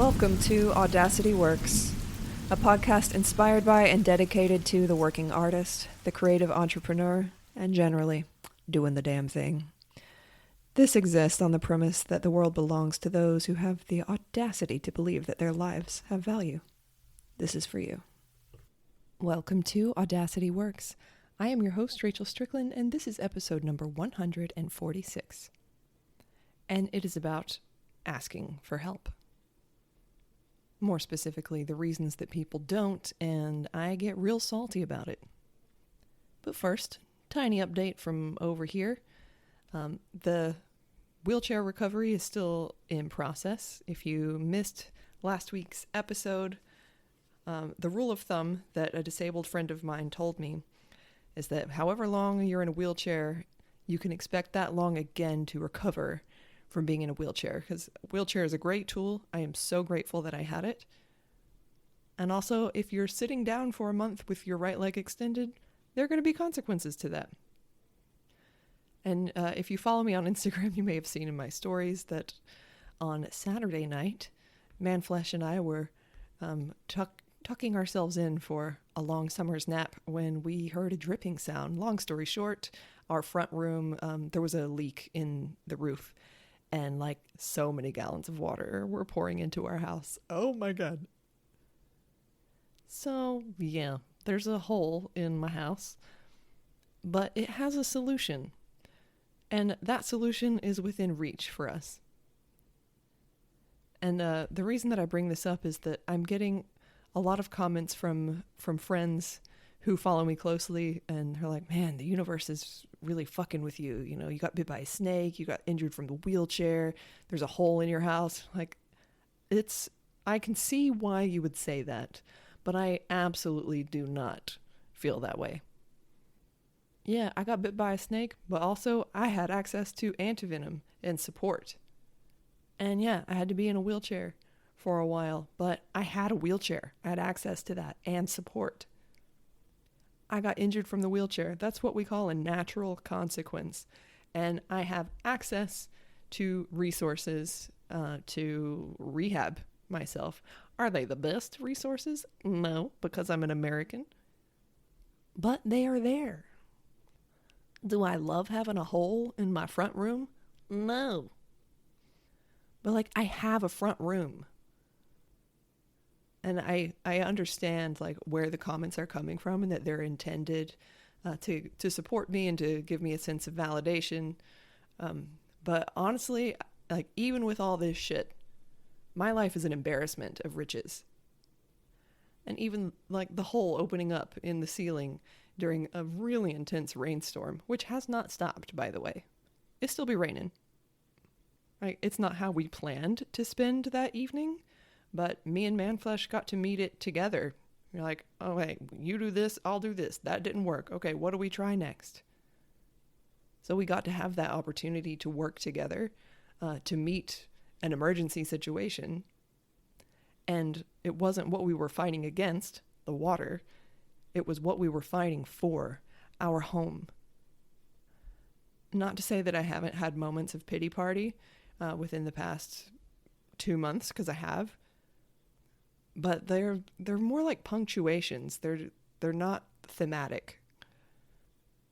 Welcome to Audacity Works, a podcast inspired by and dedicated to the working artist, the creative entrepreneur, and generally, doing the damn thing. This exists on the premise that the world belongs to those who have the audacity to believe that their lives have value. This is for you. Welcome to Audacity Works. I am your host, Rachel Strickland, and this is episode number 146. And it is about asking for help. More specifically, the reasons that people don't, and I get real salty about it. But first, tiny update from over here. The wheelchair recovery is still in process. If you missed last week's episode, the rule of thumb that a disabled friend of mine told me is that however long you're in a wheelchair, you can expect that long again to recover from being in a wheelchair, because a wheelchair is a great tool. I am so grateful that I had it. And also, if you're sitting down for a month with your right leg extended, there are going to be consequences to that. And if you follow me on Instagram, you may have seen in my stories that on Saturday night, Manflesh and I were tucking ourselves in for a long summer's nap when we heard a dripping sound. Long story short, our front room, there was a leak in the roof. And like so many gallons of water were pouring into our house. Oh my God. So yeah, there's a hole in my house, but it has a solution. And that solution is within reach for us. And the reason that I bring this up is that I'm getting a lot of comments from friends who follow me closely, and they're like, man, the universe is really fucking with you. You know, you got bit by a snake, you got injured from the wheelchair, there's a hole in your house. Like, I can see why you would say that, but I absolutely do not feel that way. Yeah, I got bit by a snake, but also I had access to antivenom and support. And yeah, I had to be in a wheelchair for a while, but I had a wheelchair. I had access to that and support. I got injured from the wheelchair. That's what we call a natural consequence. And I have access to resources to rehab myself. Are they the best resources? No, because I'm an American. But they are there. Do I love having a hole in my front room? No. But I have a front room. And I understand where the comments are coming from and that they're intended to support me and to give me a sense of validation. But honestly, even with all this shit, my life is an embarrassment of riches. And even the hole opening up in the ceiling during a really intense rainstorm, which has not stopped, by the way. It'll still be raining. It's not how we planned to spend that evening. But me and Manflesh got to meet it together. You're like, oh, hey, you do this, I'll do this. That didn't work. Okay, what do we try next? So we got to have that opportunity to work together to meet an emergency situation. And it wasn't what we were fighting against, the water. It was what we were fighting for, our home. Not to say that I haven't had moments of pity party within the past 2 months, because I have. But they're more like punctuations. They're not thematic.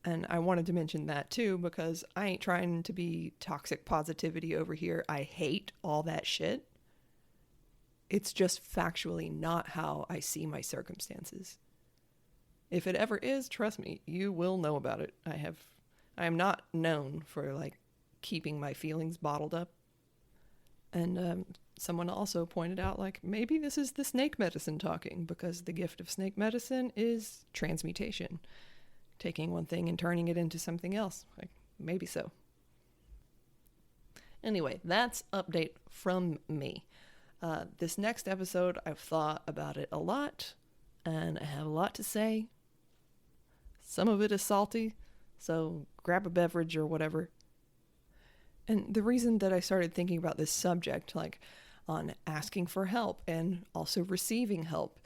And I wanted to mention that too, because I ain't trying to be toxic positivity over here. I hate all that shit. It's just factually not how I see my circumstances. If it ever is, trust me, you will know about it. I am not known for keeping my feelings bottled up. And someone also pointed out, maybe this is the snake medicine talking, because the gift of snake medicine is transmutation. Taking one thing and turning it into something else. Maybe so. Anyway, that's update from me. This next episode, I've thought about it a lot, and I have a lot to say. Some of it is salty, so grab a beverage or whatever. And the reason that I started thinking about this subject, on asking for help and also receiving help,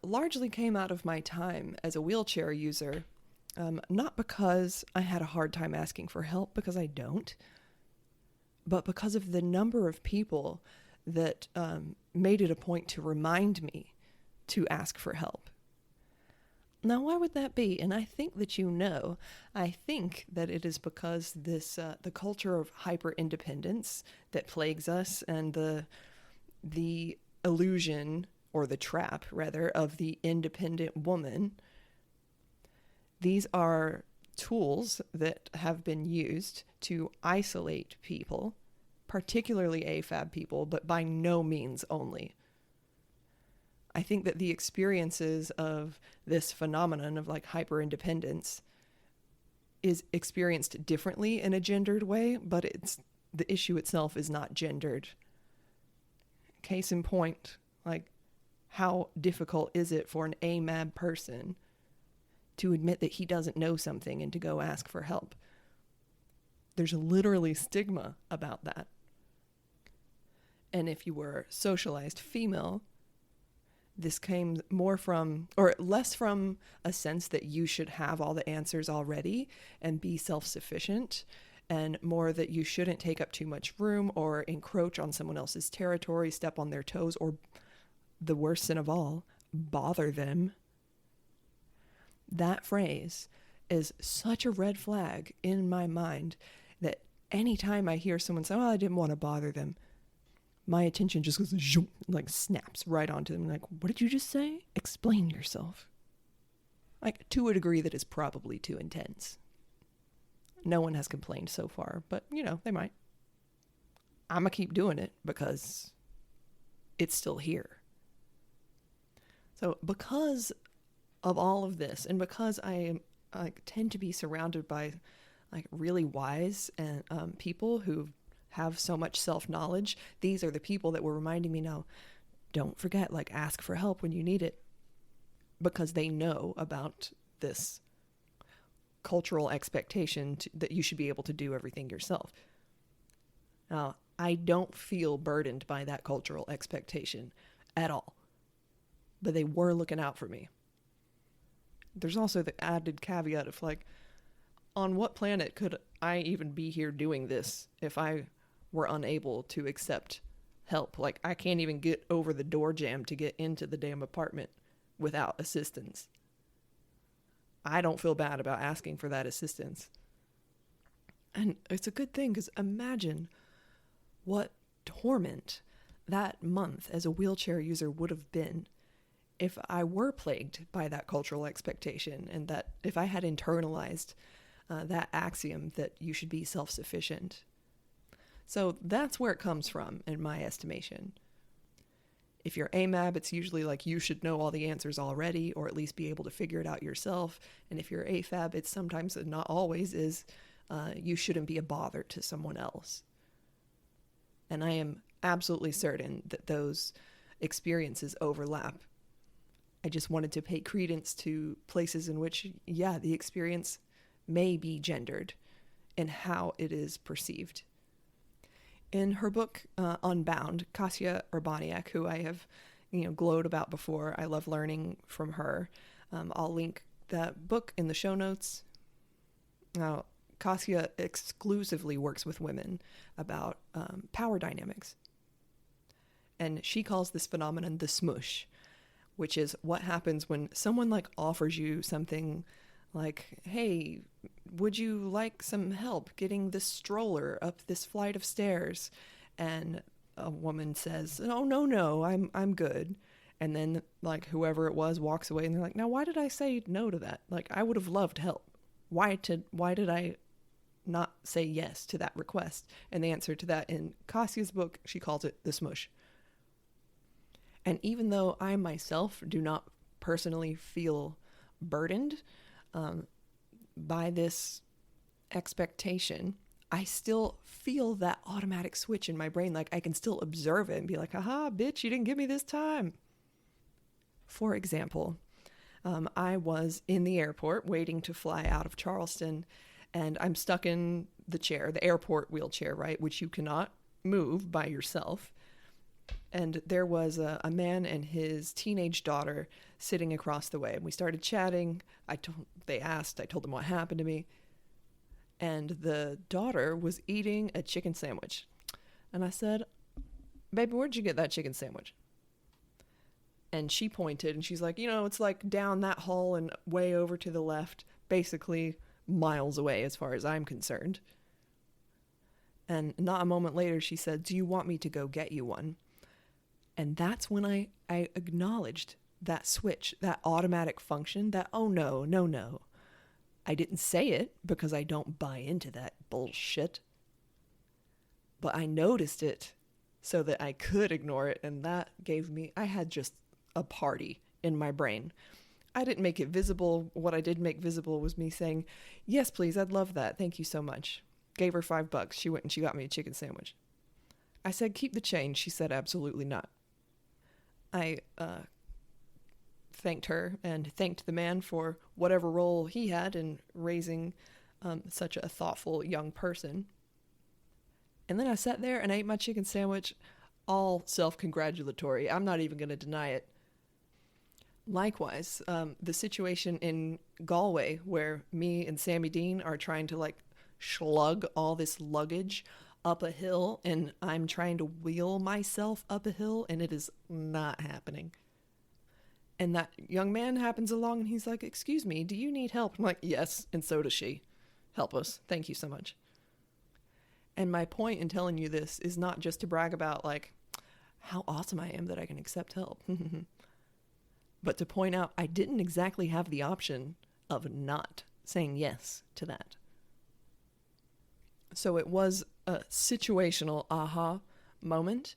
largely came out of my time as a wheelchair user. Not because I had a hard time asking for help, because I don't, but because of the number of people that made it a point to remind me to ask for help. Now, why would that be? And I think that I think that it is because the culture of hyper-independence that plagues us, and the illusion, or the trap, rather, of the independent woman. These are tools that have been used to isolate people, particularly AFAB people, but by no means only. I think that the experiences of this phenomenon of like hyper-independence is experienced differently in a gendered way, but the issue itself is not gendered. Case in point, like, how difficult is it for an AMAB person to admit that he doesn't know something and to go ask for help? There's literally stigma about that. And if you were socialized female, this came more from, or less from, a sense that you should have all the answers already and be self-sufficient, and more that you shouldn't take up too much room or encroach on someone else's territory, step on their toes, or the worst sin of all, bother them. That phrase is such a red flag in my mind that anytime I hear someone say, "Oh, I didn't want to bother them," my attention just goes zoom, like snaps right onto them. Like, what did you just say? Explain yourself. Like, to a degree that is probably too intense. No one has complained so far, but they might. I'm gonna keep doing it because it's still here. So because of all of this, and because I tend to be surrounded by really wise and people who have so much self-knowledge, these are the people that were reminding me now, don't forget, ask for help when you need it, because they know about this cultural expectation that you should be able to do everything yourself. Now, I don't feel burdened by that cultural expectation at all, but they were looking out for me. There's also the added caveat of on what planet could I even be here doing this if I were unable to accept help? I can't even get over the door jamb to get into the damn apartment without assistance. I don't feel bad about asking for that assistance. And it's a good thing, because imagine what torment that month as a wheelchair user would have been if I were plagued by that cultural expectation, and that if I had internalized that axiom that you should be self-sufficient. So that's where it comes from, in my estimation. If you're AMAB, it's usually you should know all the answers already, or at least be able to figure it out yourself. And if you're AFAB, it's sometimes, not always, is you shouldn't be a bother to someone else. And I am absolutely certain that those experiences overlap. I just wanted to pay credence to places in which, the experience may be gendered in how it is perceived. In her book, Unbound, Kasia Urbaniak, who I have, glowed about before, I love learning from her. I'll link that book in the show notes. Now, Kasia exclusively works with women about power dynamics. And she calls this phenomenon the smush, which is what happens when someone offers you something hey, would you like some help getting this stroller up this flight of stairs? And a woman says, "Oh, no, I'm good." And then whoever it was walks away, and they're like, "Now, why did I say no to that? I would have loved help. Why did I not say yes to that request?" And the answer to that, in Kasia's book, she calls it the smush. And even though I myself do not personally feel burdened by this expectation, I still feel that automatic switch in my brain. I can still observe it and be like, "Aha, bitch, you didn't give me this time." For example, I was in the airport waiting to fly out of Charleston, and I'm stuck in the chair, the airport wheelchair, right, which you cannot move by yourself. And there was a man and his teenage daughter sitting across the way. And we started chatting. I told them what happened to me. And the daughter was eating a chicken sandwich. And I said, baby, where'd you get that chicken sandwich? And she pointed and she's like, it's like down that hall and way over to the left, basically miles away as far as I'm concerned. And not a moment later, she said, do you want me to go get you one? And that's when I acknowledged that switch, that automatic function, that, oh no. I didn't say it because I don't buy into that bullshit. But I noticed it so that I could ignore it. And that I had just a party in my brain. I didn't make it visible. What I did make visible was me saying, yes, please, I'd love that. Thank you so much. Gave her $5. She went and she got me a chicken sandwich. I said, keep the change. She said, absolutely not. I thanked her and thanked the man for whatever role he had in raising such a thoughtful young person. And then I sat there and ate my chicken sandwich, all self-congratulatory. I'm not even going to deny it. Likewise, the situation in Galway where me and Sammy Dean are trying to slug all this luggage up a hill, and I'm trying to wheel myself up a hill, and it is not happening. And that young man happens along and he's like, excuse me, do you need help? I'm like, yes, and so does she. Help us. Thank you so much. And my point in telling you this is not just to brag about how awesome I am that I can accept help, but to point out I didn't exactly have the option of not saying yes to that. So it was a situational aha moment,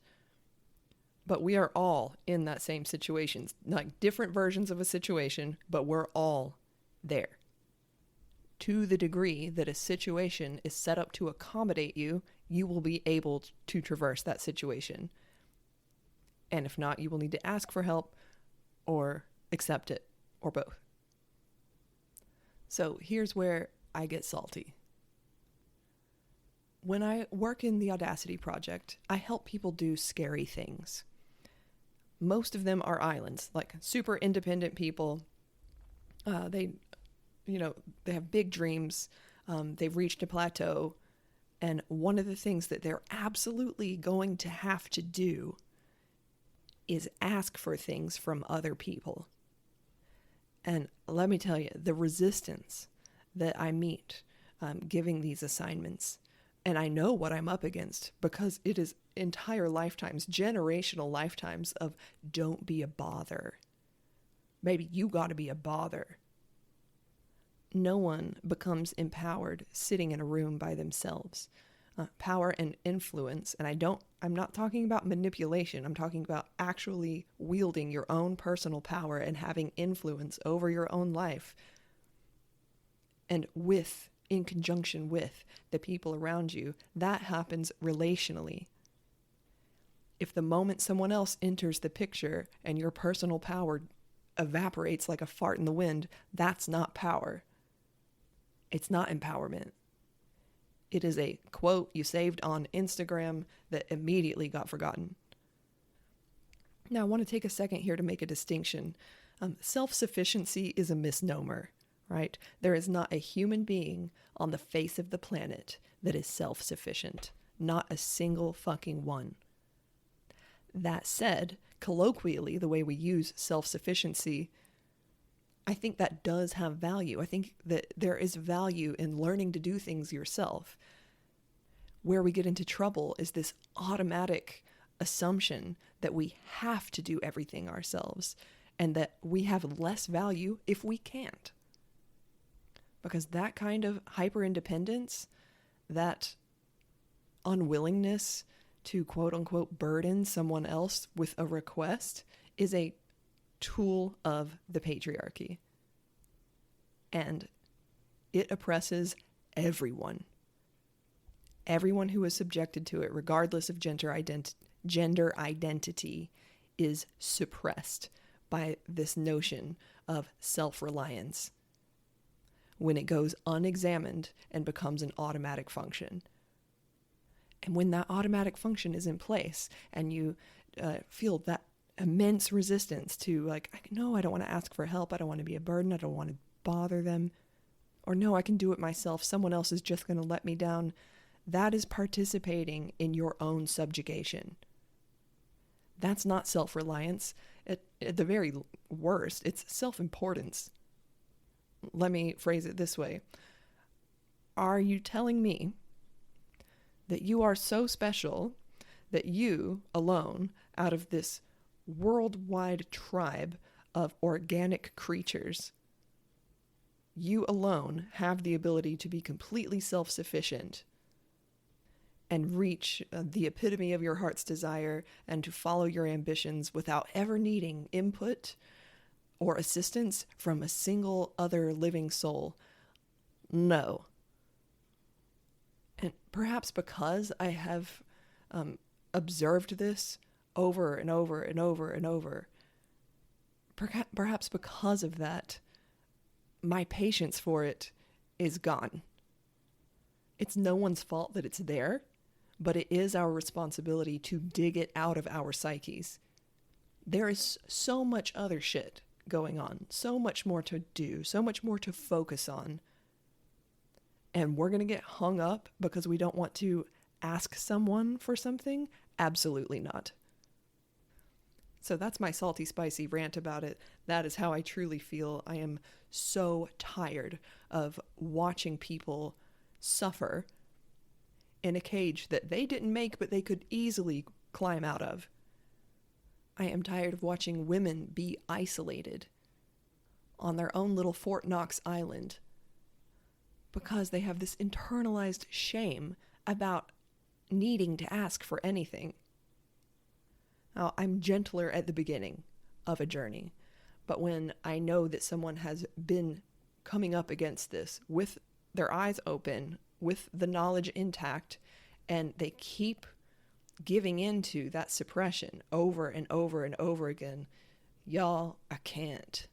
but we are all in that same situation, different versions of a situation, but we're all there. To the degree that a situation is set up to accommodate you, you will be able to traverse that situation. And if not, you will need to ask for help or accept it, or both. So here's where I get salty. When I work in the Audacity Project, I help people do scary things. Most of them are islands, super independent people. They have big dreams. They've reached a plateau. And one of the things that they're absolutely going to have to do is ask for things from other people. And let me tell you, the resistance that I meet giving these assignments, and I know what I'm up against because it is entire lifetimes, generational lifetimes of don't be a bother. Maybe you got to be a bother. No one becomes empowered sitting in a room by themselves. Power and influence, and I'm not talking about manipulation. I'm talking about actually wielding your own personal power and having influence over your own life. And in conjunction with the people around you, that happens relationally. If the moment someone else enters the picture and your personal power evaporates like a fart in the wind, that's not power. It's not empowerment. It is a quote you saved on Instagram that immediately got forgotten. Now, I want to take a second here to make a distinction. Self-sufficiency is a misnomer, right? There is not a human being on the face of the planet that is self-sufficient. Not a single fucking one. That said, colloquially, the way we use self-sufficiency, I think that does have value. I think that there is value in learning to do things yourself. Where we get into trouble is this automatic assumption that we have to do everything ourselves and that we have less value if we can't. Because that kind of hyper-independence, that unwillingness to quote-unquote burden someone else with a request is a tool of the patriarchy. And it oppresses everyone. Everyone who is subjected to it, regardless of gender identity, is suppressed by this notion of self-reliance when it goes unexamined and becomes an automatic function. And when that automatic function is in place and you feel that immense resistance to no, I don't want to ask for help. I don't want to be a burden. I don't want to bother them. Or no, I can do it myself. Someone else is just going to let me down. That is participating in your own subjugation. That's not self-reliance. At the very worst, it's self-importance. Let me phrase it this way. Are you telling me that you are so special that you alone, out of this worldwide tribe of organic creatures, you alone have the ability to be completely self-sufficient and reach the epitome of your heart's desire and to follow your ambitions without ever needing input or assistance from a single other living soul? No. And perhaps because I have observed this over and over and over and over, perhaps because of that, my patience for it is gone. It's no one's fault that it's there, but it is our responsibility to dig it out of our psyches. There is so much other shit going on, so much more to do, so much more to focus on. And we're going to get hung up because we don't want to ask someone for something? Absolutely not. So that's my salty, spicy rant about it. That is how I truly feel. I am so tired of watching people suffer in a cage that they didn't make, but they could easily climb out of. I am tired of watching women be isolated on their own little Fort Knox island because they have this internalized shame about needing to ask for anything. Now, I'm gentler at the beginning of a journey, but when I know that someone has been coming up against this with their eyes open, with the knowledge intact, and they keep giving into that suppression over and over and over again, y'all, I can't.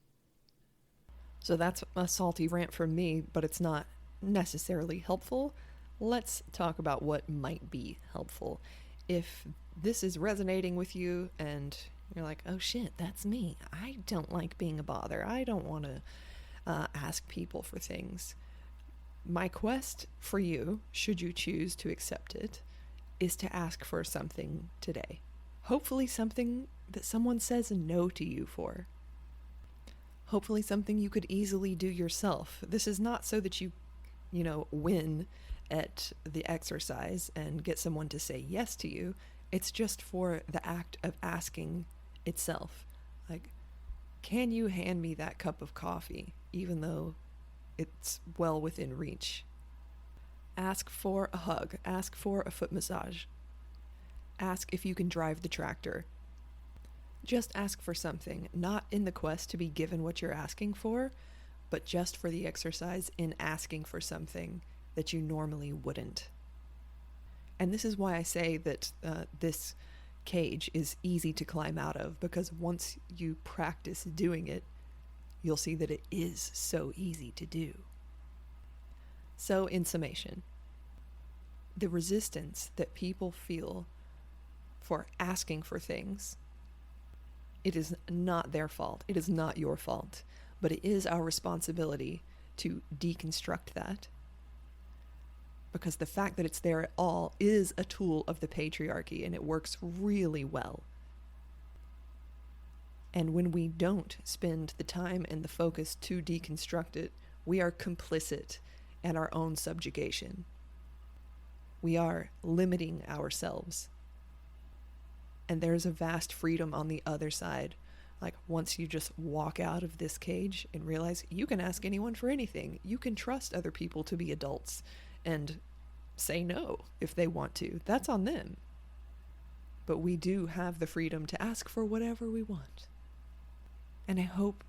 So that's a salty rant from me, but it's not necessarily helpful. Let's talk about what might be helpful. If this is resonating with you and you're like, oh shit, that's me. I don't like being a bother. I don't want to ask people for things. My quest for you, should you choose to accept it, is to ask for something today. Hopefully something that someone says no to you for. Hopefully something you could easily do yourself. This is not so that you win at the exercise and get someone to say yes to you. It's just for the act of asking itself. Like, can you hand me that cup of coffee, even though it's well within reach? Ask for a hug. Ask for a foot massage. Ask if you can drive the tractor. Just ask for something, not in the quest to be given what you're asking for, but just for the exercise in asking for something that you normally wouldn't. And this is why I say that this cage is easy to climb out of, because once you practice doing it, you'll see that it is so easy to do. So in summation, the resistance that people feel for asking for things, it is not their fault. It is not your fault. But it is our responsibility to deconstruct that. Because the fact that it's there at all is a tool of the patriarchy, and it works really well. And when we don't spend the time and the focus to deconstruct it, we are complicit in our own subjugation. We are limiting ourselves. And there's a vast freedom on the other side. Like, once you just walk out of this cage and realize you can ask anyone for anything. You can trust other people to be adults and say no if they want to. That's on them. But we do have the freedom to ask for whatever we want. And I hope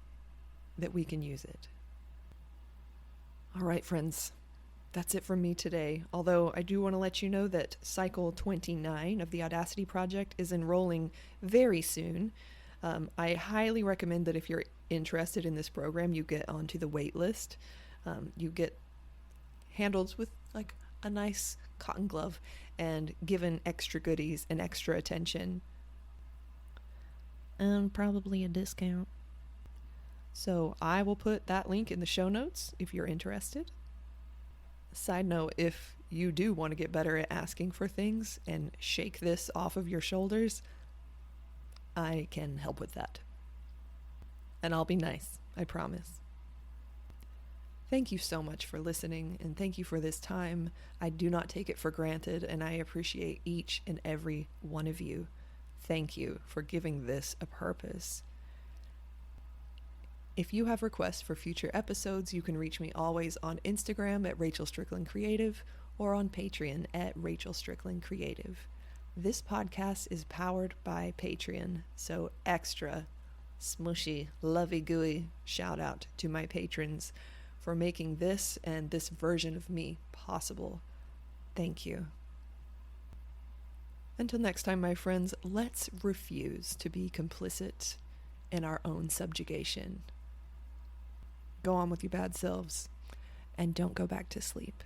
that we can use it. All right, friends. That's it from me today. Although I do want to let you know that Cycle 29 of the Audacity Project is enrolling very soon. I highly recommend that if you're interested in this program, you get onto the waitlist. You get handled with like a nice cotton glove and given extra goodies and extra attention. And probably a discount. So I will put that link in the show notes if you're interested. Side note, if you do want to get better at asking for things and shake this off of your shoulders, I can help with that. And I'll be nice, I promise. Thank you so much for listening, and thank you for this time. I do not take it for granted, and I appreciate each and every one of you. Thank you for giving this a purpose. If you have requests for future episodes, you can reach me always on Instagram at Rachel Strickland Creative or on Patreon at Rachel Strickland Creative. This podcast is powered by Patreon, so extra smushy, lovey-gooey shout out to my patrons for making this and this version of me possible. Thank you. Until next time, my friends, let's refuse to be complicit in our own subjugation. Go on with your bad selves, and don't go back to sleep.